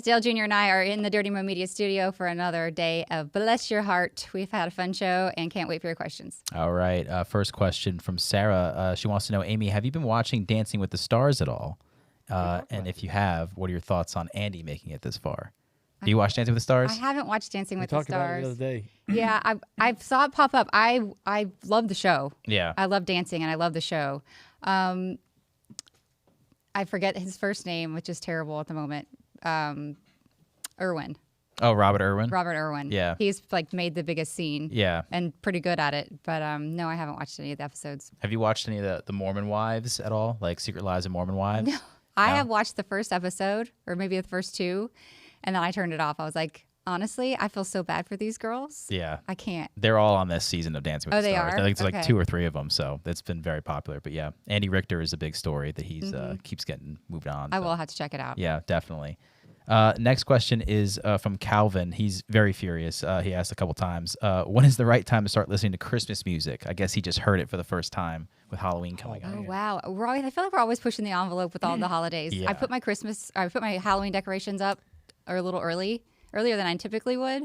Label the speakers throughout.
Speaker 1: Dale Jr. and I are in the Dirty Mo Media studio for another day of Bless Your Heart. We've had a fun show and can't wait for your questions.
Speaker 2: All right. First question from Sarah. She wants to know, Amy, have you been watching Dancing with the Stars at all? And if you have, what are your thoughts on Andy making it this far? Do you watch Dancing with the Stars?
Speaker 1: I haven't watched Dancing with the
Speaker 3: talked about it
Speaker 1: Stars.
Speaker 3: the other day.
Speaker 1: Yeah, I saw it pop up. I love the show.
Speaker 2: Yeah.
Speaker 1: I love dancing and I love the show. I forget his first name, which is terrible at the moment. Irwin.
Speaker 2: Oh, Robert Irwin?
Speaker 1: Robert Irwin.
Speaker 2: Yeah.
Speaker 1: He's like made the biggest scene.
Speaker 2: Yeah.
Speaker 1: And pretty good at it. But no, I haven't watched any of the episodes.
Speaker 2: Have you watched any of the Mormon Wives at all? Like Secret Lives of Mormon Wives?
Speaker 1: No. I have watched the first episode or maybe the first two, and then I turned it off. I was like, honestly, I feel so bad for these girls.
Speaker 2: Yeah.
Speaker 1: I can't.
Speaker 2: They're all on this season of Dancing with the
Speaker 1: they
Speaker 2: Stars.
Speaker 1: are?
Speaker 2: I think it's like
Speaker 1: Okay.
Speaker 2: 2 or 3 of them, so it's been very popular. But yeah, Andy Richter is a big story that he's keeps getting moved on.
Speaker 1: I
Speaker 2: so.
Speaker 1: will have to check it out.
Speaker 2: Yeah, definitely. Next question is from Calvin. He's very furious. He asked a couple times, when is the right time to start listening to Christmas music? I guess he just heard it for the first time with Halloween coming up.
Speaker 1: Oh wow! I feel like we're always pushing the envelope with all the holidays.
Speaker 2: Yeah.
Speaker 1: I put my Halloween decorations up a little earlier than I typically would.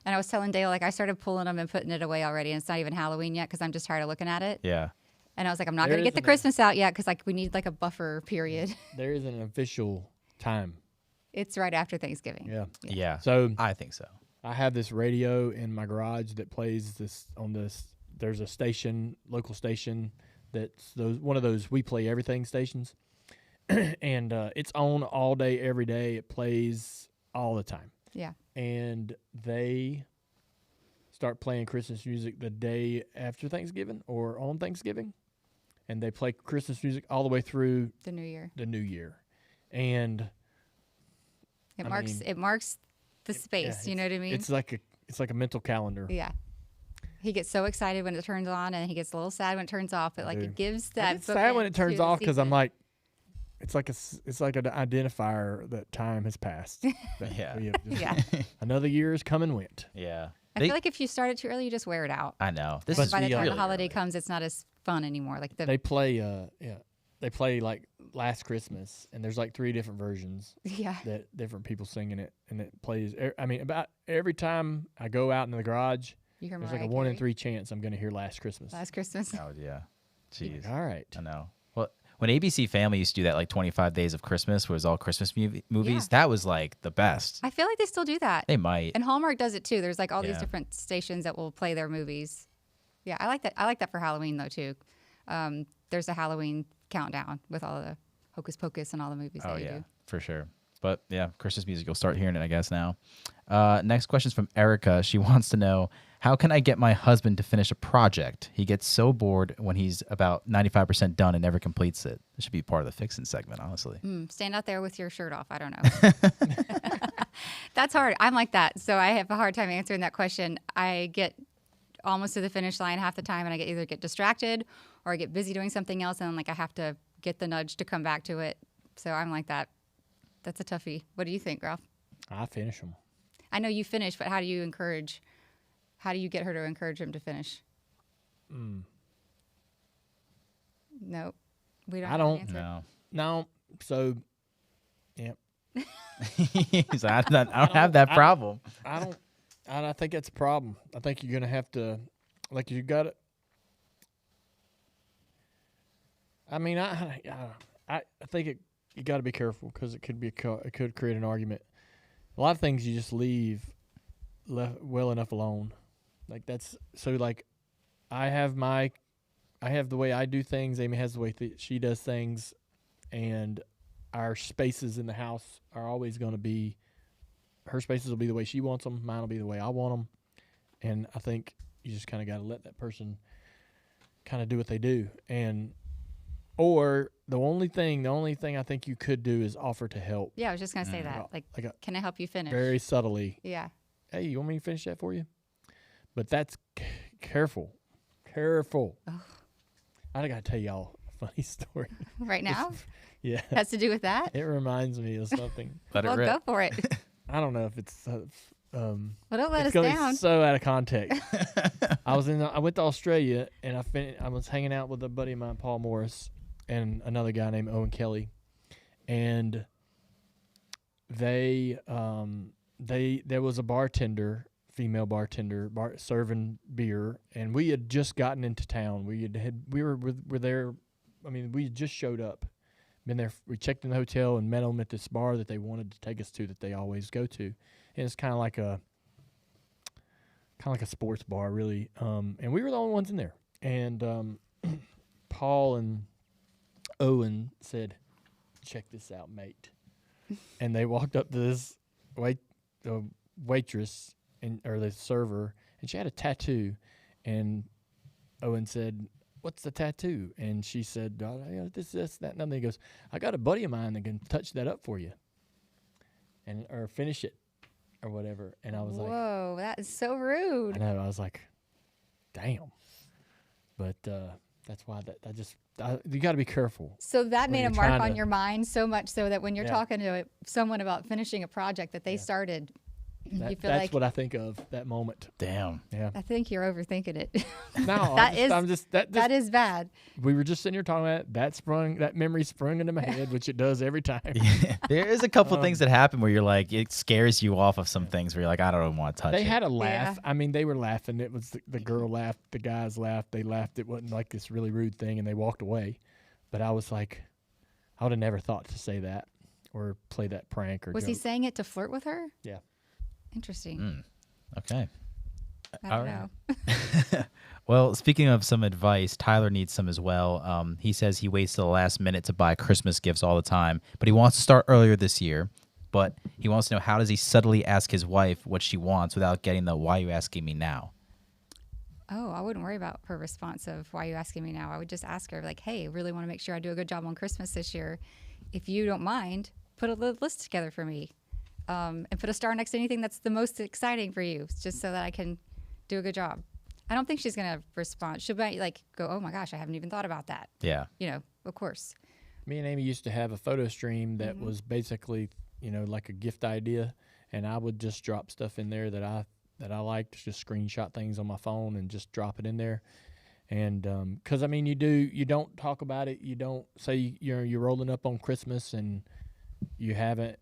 Speaker 1: And I was telling Dale, like, I started pulling them and putting it away already, and it's not even Halloween yet because I'm just tired of looking at it.
Speaker 2: Yeah.
Speaker 1: And I was like, I'm not
Speaker 3: There
Speaker 1: going to get the
Speaker 3: isn't
Speaker 1: Christmas out yet because like we need like a buffer period.
Speaker 3: There is an official time.
Speaker 1: It's right after Thanksgiving.
Speaker 3: Yeah.
Speaker 2: Yeah.
Speaker 3: So
Speaker 2: I think so.
Speaker 3: I have this radio in my garage that plays this on this. There's a station, local station, that's one of those We Play Everything stations, and it's on all day, every day. It plays all the time.
Speaker 1: Yeah.
Speaker 3: And they start playing Christmas music the day after Thanksgiving or on Thanksgiving, and they play Christmas music all the way through
Speaker 1: The New Year.
Speaker 3: the New Year, and
Speaker 1: It
Speaker 3: I
Speaker 1: marks the space. You know what I mean?
Speaker 3: it's like a mental calendar.
Speaker 1: Yeah. He gets so excited when it turns on, and he gets a little sad when it turns off. But like
Speaker 3: do.
Speaker 1: it gives
Speaker 3: I
Speaker 1: that.
Speaker 3: get sad when it
Speaker 1: bookend
Speaker 3: turns
Speaker 1: to the
Speaker 3: off because I'm
Speaker 1: season.
Speaker 3: like, it's like an identifier that time has passed. That
Speaker 2: Yeah.
Speaker 3: we have just-
Speaker 1: Yeah.
Speaker 3: another year has come and went.
Speaker 2: Yeah.
Speaker 1: I feel like if you start it too early, you just wear it out.
Speaker 2: I know. This
Speaker 1: But
Speaker 2: is
Speaker 1: by the time
Speaker 2: really
Speaker 1: the holiday
Speaker 2: early.
Speaker 1: comes, it's not as fun anymore. Like
Speaker 3: They play, they play like Last Christmas, and there's like 3 different versions
Speaker 1: yeah.
Speaker 3: that different people singing it, and it plays. I mean, about every time I go out in the garage,
Speaker 1: You hear
Speaker 3: there's like
Speaker 1: Mariah
Speaker 3: a 1 in
Speaker 1: Carey?
Speaker 3: 3 chance I'm going to hear Last Christmas.
Speaker 1: Last Christmas.
Speaker 2: Oh, yeah. Jeez.
Speaker 3: All right.
Speaker 2: I know. Well, when ABC Family used to do that, like 25 Days of Christmas, where it was all Christmas movies,
Speaker 1: Yeah.
Speaker 2: that was like the best.
Speaker 1: I feel like they still do that.
Speaker 2: They might.
Speaker 1: And Hallmark does it too. There's like all these
Speaker 2: Yeah.
Speaker 1: different stations that will play their movies. Yeah, I like that. I like that for Halloween though too. There's a Halloween countdown with all the Hocus Pocus and all the movies
Speaker 2: Oh,
Speaker 1: that you
Speaker 2: yeah,
Speaker 1: do.
Speaker 2: for sure. But yeah, Christmas music, you'll start hearing it, I guess, now. Next question is from Erica. She wants to know, how can I get my husband to finish a project? He gets so bored when he's about 95% done and never completes it. This should be part of the fixing segment, honestly.
Speaker 1: Stand out there with your shirt off. I don't know. That's hard. I'm like that. So I have a hard time answering that question. I get almost to the finish line half the time, and I either get distracted or I get busy doing something else, and then like I have to get the nudge to come back to it. So I'm like that. That's a toughie. What do you think, Ralph?
Speaker 3: I finish them.
Speaker 1: I know you finish, but how do you get her to encourage him to finish? Nope. We don't.
Speaker 3: I
Speaker 1: have an
Speaker 3: don't
Speaker 1: answer.
Speaker 2: No.
Speaker 3: No. So, yeah.
Speaker 2: He's like, I don't have that problem.
Speaker 3: I think that's a problem. I think you're gonna have to, like, you got to. I mean, I think you got to be careful because it could create an argument. A lot of things you just leave well enough alone. Like that's so. Like, I have the way I do things. Amy has the way she does things, and our spaces in the house are always going to be. Her spaces will be the way she wants them. Mine will be the way I want them. And I think you just kind of got to let that person kind of do what they do. Or the only thing I think you could do is offer to help.
Speaker 1: Yeah, I was just gonna say that. Like, can I help you finish?
Speaker 3: Very subtly.
Speaker 1: Yeah.
Speaker 3: Hey, you want me to finish that for you? But that's careful. Careful.
Speaker 1: Ugh.
Speaker 3: I got to tell y'all a funny story.
Speaker 1: Right now,
Speaker 3: Yeah.
Speaker 1: has to do with that.
Speaker 3: It reminds me of something.
Speaker 2: Let
Speaker 1: Well,
Speaker 2: it rip.
Speaker 1: go for it.
Speaker 3: I don't know if it's
Speaker 1: Well, don't let
Speaker 3: it's
Speaker 1: us
Speaker 3: gonna
Speaker 1: down.
Speaker 3: be so out of context. I went to Australia and I was hanging out with a buddy of mine, Paul Morris, and another guy named Owen Kelly, and there was a bartender, female bartender, serving beer, and we had just gotten into town. We were there. I mean, we had just showed up, been there. We checked in the hotel and met them at this bar that they wanted to take us to, that they always go to, and it's kind of like a sports bar, really. And we were the only ones in there. And Paul and Owen said, "Check this out, mate." And they walked up to this waitress or the server, and she had a tattoo. And Owen said, "What's the tattoo?" And she said, "This, that, and then he goes, I got a buddy of mine that can touch that up for you, or finish it, or whatever." And I was like,
Speaker 1: "Whoa, that is so rude."
Speaker 3: I know. I was like, "Damn." But that's why you got to be careful.
Speaker 1: So that
Speaker 3: when
Speaker 1: made a
Speaker 3: you're
Speaker 1: mark
Speaker 3: trying
Speaker 1: on
Speaker 3: to-
Speaker 1: your mind so much so that when you're
Speaker 3: Yeah.
Speaker 1: talking to someone about finishing a project that they started, you feel
Speaker 3: That's
Speaker 1: like,
Speaker 3: what I think of that moment.
Speaker 2: Damn.
Speaker 3: Yeah.
Speaker 1: I think you're overthinking it.
Speaker 3: No,
Speaker 1: That
Speaker 3: that
Speaker 1: is bad.
Speaker 3: we were just sitting here talking about it. That memory sprung into my head, which it does every time.
Speaker 2: Yeah. There is a couple things that happen where you're like, it scares you off of some things where you're like, I don't want to touch
Speaker 3: They
Speaker 2: it.
Speaker 3: had a laugh.
Speaker 1: Yeah.
Speaker 3: I mean, they were laughing. It was the girl laughed, the guys laughed, they laughed. It wasn't like this really rude thing, and they walked away. But I was like, I would have never thought to say that or play that prank or
Speaker 1: Was
Speaker 3: joke.
Speaker 1: he saying it to flirt with her?
Speaker 3: Yeah.
Speaker 1: Interesting.
Speaker 2: Okay.
Speaker 1: I don't
Speaker 2: All
Speaker 1: know.
Speaker 2: Well, speaking of some advice, Tyler needs some as well. He says he waits till the last minute to buy Christmas gifts all the time, but he wants to start earlier this year. But he wants to know, how does he subtly ask his wife what she wants without getting the "why you asking me now"?
Speaker 1: Oh, I wouldn't worry about her response of "why are you asking me now?" I would just ask her like, "Hey, I really want to make sure I do a good job on Christmas this year. If you don't mind, put a list together for me, and put a star next to anything that's the most exciting for you, just so that I can do a good job." I don't think she's gonna respond. She'll be like, "Go, oh my gosh, I haven't even thought about that."
Speaker 2: Yeah.
Speaker 1: Of course.
Speaker 3: Me and Amy used to have a photo stream that
Speaker 1: Mm-hmm.
Speaker 3: was basically, like a gift idea, and I would just drop stuff in there that I liked, just screenshot things on my phone and just drop it in there. And because I mean, you don't talk about it. You don't say you're rolling up on Christmas and you haven't.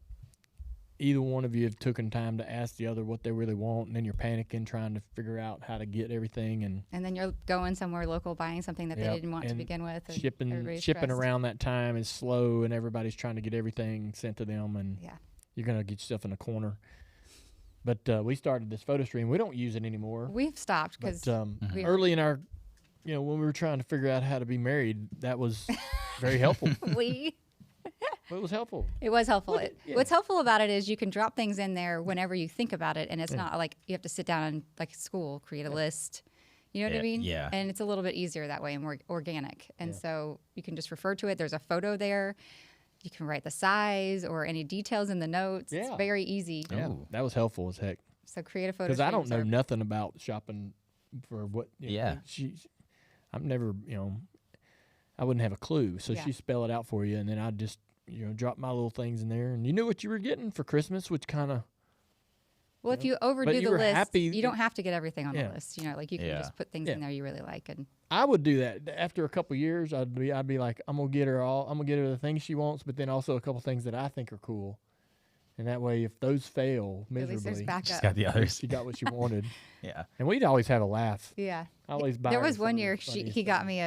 Speaker 3: Either one of you have taken time to ask the other what they really want, and then you're panicking trying to figure out how to get everything and
Speaker 1: And then you're going somewhere local, buying something that they
Speaker 3: Yep,
Speaker 1: didn't want to
Speaker 3: and
Speaker 1: begin with. And
Speaker 3: shipping
Speaker 1: everybody's
Speaker 3: shipping
Speaker 1: stressed.
Speaker 3: around that time is slow, and everybody's trying to get everything sent to them, and
Speaker 1: Yeah.
Speaker 3: you're gonna get yourself in a corner. But we started this photo stream. We don't use it anymore.
Speaker 1: We've stopped because
Speaker 3: But
Speaker 1: we-
Speaker 3: early in our, when we were trying to figure out how to be married, that was very helpful. It was helpful.
Speaker 1: It was helpful.
Speaker 3: Yeah.
Speaker 1: What's helpful about it is you can drop things in there whenever you think about it, and it's not like you have to sit down and, like school, create a list. You know what I mean?
Speaker 2: Yeah.
Speaker 1: And it's a little bit easier that way and more organic. And so you can just refer to it. There's a photo there. You can write the size or any details in the notes. It's
Speaker 3: Yeah.
Speaker 1: very easy.
Speaker 3: Yeah,
Speaker 2: Ooh.
Speaker 3: that was helpful as heck.
Speaker 1: So create a photo.
Speaker 3: Because I don't know
Speaker 1: streams are-
Speaker 3: nothing about shopping for what.
Speaker 2: Yeah.
Speaker 3: I'm never, I wouldn't have a clue. So
Speaker 1: Yeah.
Speaker 3: she spell it out for you, and then I'd just, drop my little things in there, and you knew what you were getting for Christmas, which kind of.
Speaker 1: Well, if you overdo
Speaker 3: you
Speaker 1: the
Speaker 3: were
Speaker 1: list,
Speaker 3: happy-
Speaker 1: you don't have to get everything on
Speaker 3: Yeah.
Speaker 1: the list. Like you can
Speaker 2: Yeah.
Speaker 1: just put things
Speaker 3: Yeah.
Speaker 1: in there you really like. And
Speaker 3: I would do that after a couple years. I'd be like, I'm gonna get her the things she wants, but then also a couple things that I think are cool, and that way, if those fail
Speaker 1: at least there's
Speaker 3: miserably,
Speaker 1: backup.
Speaker 2: Just got the others.
Speaker 3: she got what she wanted.
Speaker 2: Yeah.
Speaker 3: And we'd always have a laugh.
Speaker 1: Yeah.
Speaker 3: I always buy.
Speaker 1: There
Speaker 3: her
Speaker 1: was one
Speaker 3: some
Speaker 1: year
Speaker 3: funniest
Speaker 1: he got
Speaker 3: things.
Speaker 1: me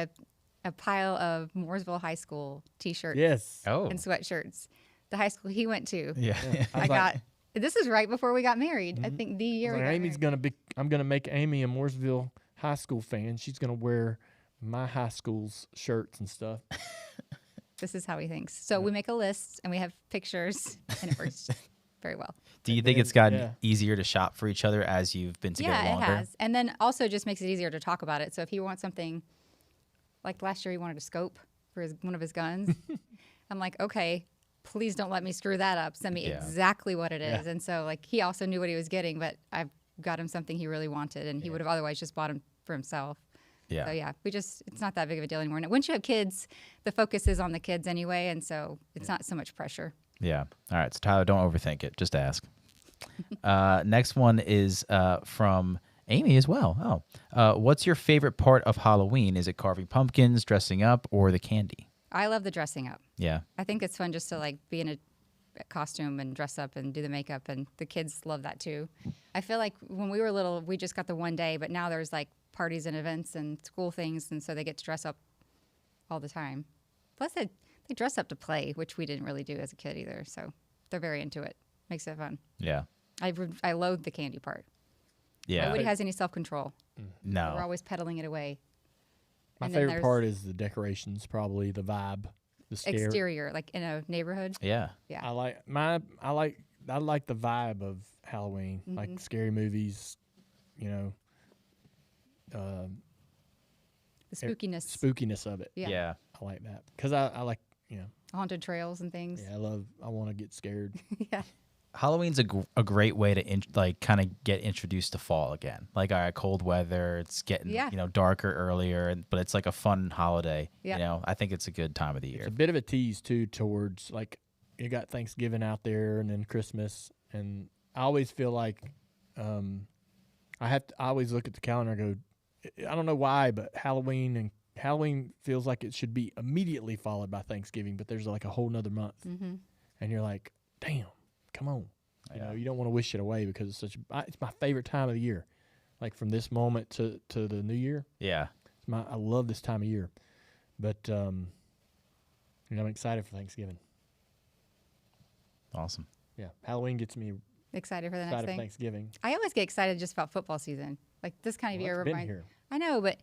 Speaker 1: a pile of Mooresville High School T-shirts
Speaker 3: Yes.
Speaker 2: Oh.
Speaker 1: and sweatshirts. The high school he went to.
Speaker 2: Yeah.
Speaker 3: I
Speaker 1: I
Speaker 3: was
Speaker 1: got.
Speaker 3: like-
Speaker 1: This is right before we got married. I
Speaker 3: Mhm.
Speaker 1: think the year
Speaker 3: I was
Speaker 1: we
Speaker 3: like,
Speaker 1: got
Speaker 3: Amy's
Speaker 1: married.
Speaker 3: I'm gonna make Amy a Mooresville High School fan. She's gonna wear my high school's shirts and stuff.
Speaker 1: This is how he thinks. So we make a list and we have pictures, and it works very well.
Speaker 2: Do you
Speaker 3: And
Speaker 2: think
Speaker 3: then-
Speaker 2: it's gotten
Speaker 3: yeah.
Speaker 2: easier to shop for each other as you've been together
Speaker 1: Yeah,
Speaker 2: longer?
Speaker 1: it has. And then also just makes it easier to talk about it. So if he wants something, like last year he wanted a scope for one of his guns. I'm like, okay, please don't let me screw that up. Send me
Speaker 2: Yeah.
Speaker 1: exactly what it is.
Speaker 3: Yeah.
Speaker 1: And so like he also knew what he was getting, but I got him something he really wanted, and he would have otherwise just bought him for himself.
Speaker 2: Yeah.
Speaker 1: So yeah, it's not that big of a deal anymore. And once you have kids, the focus is on the kids anyway, and so it's not so much pressure.
Speaker 2: Yeah. All right. So Tyler, don't overthink it. Just ask. Next one is from Amy as well. What's your favorite part of Halloween? Is it carving pumpkins, dressing up, or the candy?
Speaker 1: I love the dressing up.
Speaker 2: Yeah.
Speaker 1: I think it's fun just to like be in a costume and dress up and do the makeup, and the kids love that too. I feel like when we were little, we just got the one day, but now there's like parties and events and school things, and so they get to dress up all the time. Plus, they dress up to play, which we didn't really do as a kid either. So they're very into it. Makes it fun.
Speaker 2: Yeah.
Speaker 1: I loathe the candy part.
Speaker 2: Yeah.
Speaker 1: Nobody has any self-control.
Speaker 2: No.
Speaker 1: We're always peddling it away.
Speaker 3: My
Speaker 1: And then
Speaker 3: favorite
Speaker 1: there's
Speaker 3: part is the decorations, probably the vibe, the scare.
Speaker 1: exterior, like in a neighborhood.
Speaker 2: Yeah.
Speaker 1: Yeah.
Speaker 3: I like the vibe of Halloween, like scary movies, you know,
Speaker 1: The spookiness.
Speaker 3: spookiness of it.
Speaker 1: Yeah.
Speaker 2: Yeah.
Speaker 3: I like that because I like, you know,
Speaker 1: Haunted trails and things.
Speaker 3: yeah, I want to get scared.
Speaker 1: Yeah.
Speaker 2: Halloween's a great way to kind of get introduced to fall again. Like, all right, cold weather, it's getting
Speaker 1: Yeah.
Speaker 2: darker earlier, but it's like a fun holiday.
Speaker 1: Yeah.
Speaker 2: I think it's a good time of the
Speaker 3: It's
Speaker 2: year.
Speaker 3: a bit of a tease too towards like you got Thanksgiving out there and then Christmas, and I always feel like I always look at the calendar and go, I don't know why, but Halloween feels like it should be immediately followed by Thanksgiving, but there's like a whole nother month, and you're like, damn, come on, you know, you don't want to wish it away because it's it's my favorite time of the year, like from this moment to the new year.
Speaker 2: Yeah.
Speaker 3: I love this time of year, but I'm excited for Thanksgiving.
Speaker 2: Awesome.
Speaker 3: Yeah, Halloween gets me
Speaker 1: Excited for the next
Speaker 3: excited for
Speaker 1: thing.
Speaker 3: Thanksgiving.
Speaker 1: I always get excited just about football season. Like this kind of
Speaker 3: Well,
Speaker 1: year.
Speaker 3: it's been here.
Speaker 1: I know, but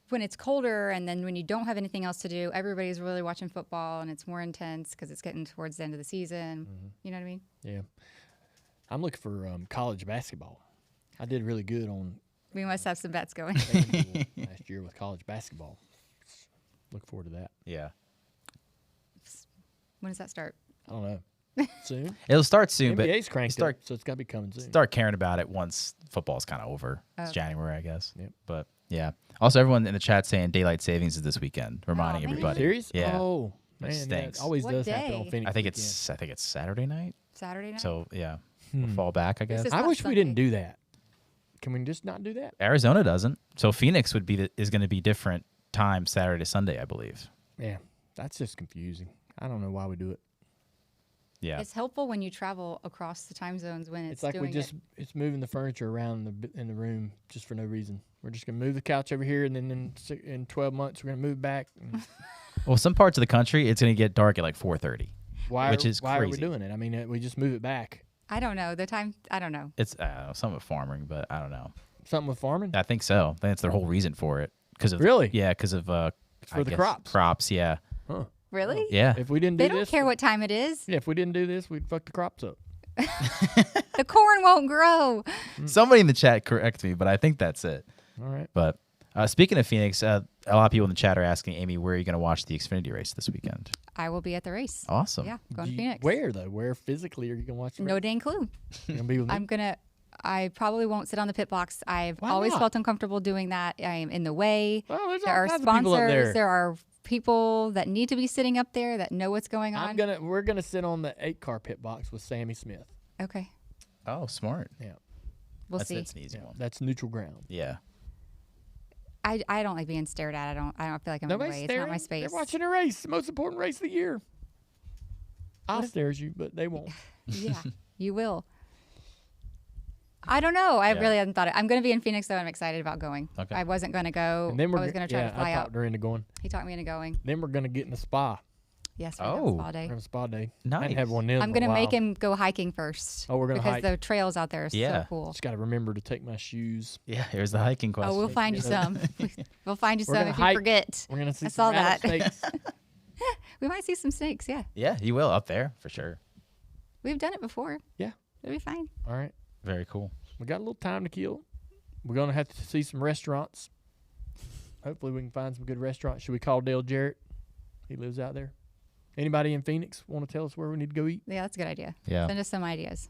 Speaker 1: when it's colder and then when you don't have anything else to do, everybody's really watching football and it's more intense because it's getting towards the end of the season. You know what I mean?
Speaker 3: Yeah, I'm looking for college basketball. I did really good on
Speaker 1: We must have some bets going.
Speaker 3: FanDuel last year with college basketball. Look forward to that.
Speaker 2: Yeah.
Speaker 1: When does that start?
Speaker 3: I don't know. Soon.
Speaker 2: It'll start soon, but
Speaker 3: NBA's cranked
Speaker 2: start-
Speaker 3: up, so it's got to be coming soon.
Speaker 2: start caring about it once football's kind of over. It's
Speaker 1: Okay.
Speaker 2: January, I guess.
Speaker 3: Yep.
Speaker 2: But yeah. Also, everyone in the chat saying daylight savings is this weekend, reminding
Speaker 1: man.
Speaker 2: everybody.
Speaker 3: Serious?
Speaker 2: Yeah.
Speaker 3: Oh
Speaker 2: That
Speaker 3: man, yeah,
Speaker 2: stinks.
Speaker 3: it always
Speaker 1: What
Speaker 3: does happen on
Speaker 1: day?
Speaker 3: Phoenix.
Speaker 2: I think
Speaker 3: weekend.
Speaker 2: it's Saturday night.
Speaker 1: Saturday night?
Speaker 2: So yeah, we'll fall back, I guess.
Speaker 1: It's
Speaker 3: I
Speaker 1: not
Speaker 3: wish we didn't
Speaker 1: Sunday.
Speaker 3: do that. Can we just not do that?
Speaker 2: Arizona doesn't. So Phoenix is going to be different time Saturday to Sunday, I believe.
Speaker 3: Yeah, that's just confusing. I don't know why we do it.
Speaker 2: Yeah.
Speaker 1: It's helpful when you travel across the time zones when it's
Speaker 3: It's like
Speaker 1: doing
Speaker 3: it's moving the furniture around in the room just for no reason. We're just gonna move the couch over here, and then in 12 months we're gonna move back. And
Speaker 2: Well, some parts of the country it's going to get dark at like 4:30. Which is
Speaker 3: why are we
Speaker 2: crazy.
Speaker 3: doing it? I mean, we just move it back.
Speaker 1: I don't know. The time, I don't know.
Speaker 2: It's some with farming, but I don't know.
Speaker 3: Something with farming.
Speaker 2: I think so. I think that's their whole reason for it. Because of
Speaker 3: Really?
Speaker 2: Yeah, because of
Speaker 3: for
Speaker 2: I
Speaker 3: the
Speaker 2: guess
Speaker 3: crops.
Speaker 2: Crops, yeah,
Speaker 3: Huh.
Speaker 1: Really?
Speaker 2: yeah.
Speaker 3: If we didn't do
Speaker 1: They don't
Speaker 3: this,
Speaker 1: care what time it is.
Speaker 3: Yeah, if we didn't do this, we'd fuck the crops up.
Speaker 1: The corn won't grow.
Speaker 2: Somebody in the chat correct me, but I think that's it.
Speaker 3: All right.
Speaker 2: But speaking of Phoenix, a lot of people in the chat are asking Amy, where are you going to watch the Xfinity race this weekend?
Speaker 1: I will be at the race.
Speaker 2: Awesome.
Speaker 1: Yeah, going to Phoenix.
Speaker 3: Where though? Where physically are you gonna watch? The
Speaker 1: No
Speaker 3: race?
Speaker 1: dang clue.
Speaker 3: You gonna be with me?
Speaker 1: I probably won't sit on the pit box. I've
Speaker 3: Why
Speaker 1: always
Speaker 3: not?
Speaker 1: felt uncomfortable doing that. I am in the way.
Speaker 3: Well, there's
Speaker 1: There
Speaker 3: all
Speaker 1: are
Speaker 3: kinds of people up there.
Speaker 1: sponsors. There are people that need to be sitting up there that know what's going on.
Speaker 3: We're gonna sit on the 8-car pit box with Sammy Smith.
Speaker 1: Okay.
Speaker 2: Oh, smart.
Speaker 3: Yeah,
Speaker 1: We'll
Speaker 2: That's
Speaker 1: see.
Speaker 2: an easy one.
Speaker 3: that's neutral ground.
Speaker 2: Yeah.
Speaker 1: I don't like being stared at. I don't feel like I'm in the
Speaker 3: Nobody's
Speaker 1: way.
Speaker 3: staring.
Speaker 1: It's not my space.
Speaker 3: They're watching a race, the most important race of the year. I'll stare at you, but they won't.
Speaker 1: Yeah, you will. I don't know. I
Speaker 2: Yeah.
Speaker 1: really haven't thought it. I'm going to be in Phoenix, though. I'm excited about going.
Speaker 2: Okay.
Speaker 1: I wasn't going to go.
Speaker 3: And then
Speaker 1: I
Speaker 3: we're
Speaker 1: was going to try to fly
Speaker 3: I
Speaker 1: out.
Speaker 3: talked her into going.
Speaker 1: He talked me into going.
Speaker 3: Then we're gonna get in the spa.
Speaker 1: Yes,
Speaker 2: Oh.
Speaker 1: spa
Speaker 3: We're
Speaker 1: day.
Speaker 3: having a spa day. I
Speaker 2: Nice.
Speaker 3: didn't have one in.
Speaker 1: I'm
Speaker 3: going to
Speaker 1: make him go hiking first.
Speaker 3: Oh, we're gonna
Speaker 1: because
Speaker 3: hike.
Speaker 1: the trails out there are
Speaker 2: Yeah.
Speaker 1: so cool.
Speaker 3: Just got to remember to take my shoes.
Speaker 2: Yeah, here's the hiking question.
Speaker 1: Oh, we'll find you some. We'll find you
Speaker 3: We're
Speaker 1: some
Speaker 3: gonna
Speaker 1: if you
Speaker 3: hike.
Speaker 1: forget.
Speaker 3: We're gonna see
Speaker 1: I
Speaker 3: some
Speaker 1: saw that.
Speaker 3: rattlesnakes.
Speaker 1: We might see some snakes. Yeah,
Speaker 2: Yeah, you will up there for sure.
Speaker 1: we've done it before.
Speaker 3: Yeah.
Speaker 1: It'll be fine.
Speaker 3: All right.
Speaker 2: Very cool.
Speaker 3: We got a little time to kill. We're gonna have to see some restaurants. Hopefully, we can find some good restaurants. Should we call Dale Jarrett? He lives out there. Anybody in Phoenix want to tell us where we need to go eat?
Speaker 1: Yeah, that's a good idea.
Speaker 2: Yeah.
Speaker 1: Send us some ideas.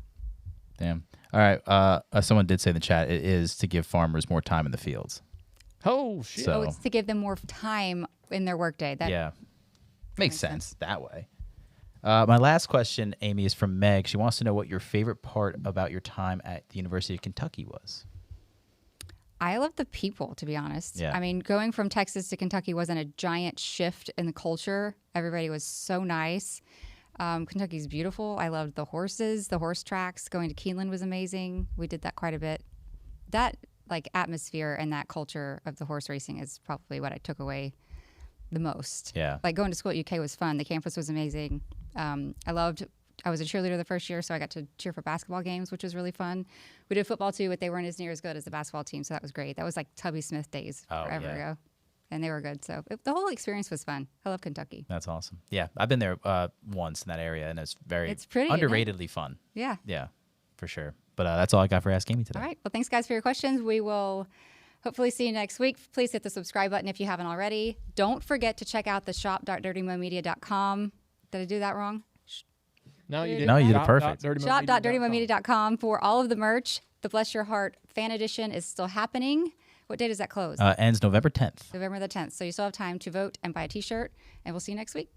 Speaker 2: Damn. All right. Someone did say in the chat it is to give farmers more time in the fields.
Speaker 3: Oh shit!
Speaker 2: So-
Speaker 1: Oh, it's to give them more time in their workday. That
Speaker 2: Yeah. Makes
Speaker 1: makes
Speaker 2: sense that way. My last question, Amy, is from Meg. She wants to know what your favorite part about your time at the University of Kentucky was.
Speaker 1: I love the people, to be honest.
Speaker 2: Yeah.
Speaker 1: I mean, going from Texas to Kentucky wasn't a giant shift in the culture. Everybody was so nice. Kentucky's beautiful. I loved the horses, the horse tracks. Going to Keeneland was amazing. We did that quite a bit. That like atmosphere and that culture of the horse racing is probably what I took away the most.
Speaker 2: Yeah.
Speaker 1: Like going to school at UK was fun. The campus was amazing. I was a cheerleader the first year, so I got to cheer for basketball games, which was really fun. We did football too, but they weren't as near as good as the basketball team, so that was great. That was like Tubby Smith days forever ago. And they were good. So the whole experience was fun. I love Kentucky.
Speaker 2: That's awesome. Yeah, I've been there once in that area, and it's
Speaker 1: pretty
Speaker 2: underratedly fun.
Speaker 1: Yeah.
Speaker 2: Yeah, for sure. But that's all I got for Ask Amy today.
Speaker 1: All right. Well, thanks, guys, for your questions. We will hopefully see you next week. Please hit the subscribe button if you haven't already. Don't forget to check out the shop.dirtymomedia.com. Did I do that wrong?
Speaker 3: No, you did.
Speaker 2: No, you did perfect.
Speaker 1: Shop.dirtymomedia.com for all of the merch. The Bless Your Heart fan edition is still happening. What day does that close?
Speaker 2: Ends November 10th.
Speaker 1: November the 10th. So you still have time to vote and buy a t-shirt, and we'll see you next week.